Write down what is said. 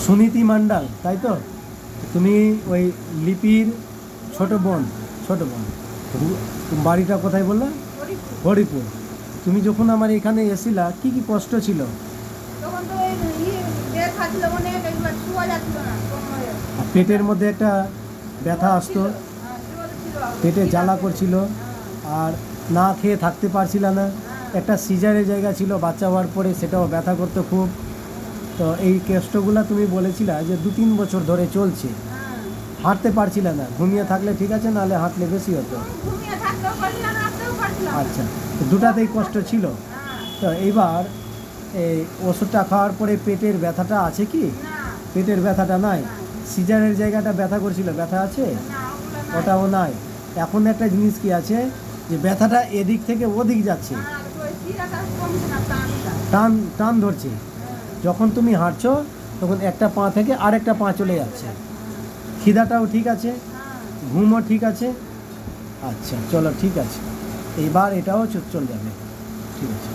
সুনীতি মণ্ডল, তাই তো? তুমি ওই লিপির ছোট বোন। বাড়িটা কোথায় বললা? হরিপুর। তুমি যখন আমার এখানে এসিলা কি কি কষ্ট ছিল? পেটের মধ্যে একটা ব্যথা আসতো, পেটে জ্বালা করছিল, আর না খেয়ে থাকতে পারছিল না। একটা সিজারের জায়গা ছিল বাচ্চা হওয়ার পরে, সেটাও ব্যথা করতো খুব। তো এই কষ্টগুলো তুমি বলেছিলা যে 2-3 বছর ধরে চলছে। হাঁটতে পারছিল না, ঘুমিয়ে থাকলে ঠিক আছে, নাহলে হাঁটলে বেশি হতো। আচ্ছা, তো দুটাতেই কষ্ট ছিল। তো এইবার এই ওষুধটা খাওয়ার পরে পেটের ব্যথাটা আছে কি? পেটের ব্যথাটা নাই। সিজারের জায়গাটা ব্যথা করছিল, ব্যথা আছে? ওটাও নাই। এখন একটা জিনিস কি আছে, যে ব্যথাটা এদিক থেকে ওদিক যাচ্ছে, টান টান ধরছে। যখন তুমি হাঁটছো তখন একটা পা থেকে আরেকটা পা চলে যাচ্ছে। খিদাটাও ঠিক আছে, ঘুমও ঠিক আছে। আচ্ছা চলো, ঠিক আছে, এইবার এটাও চলে যাবে। ঠিক আছে।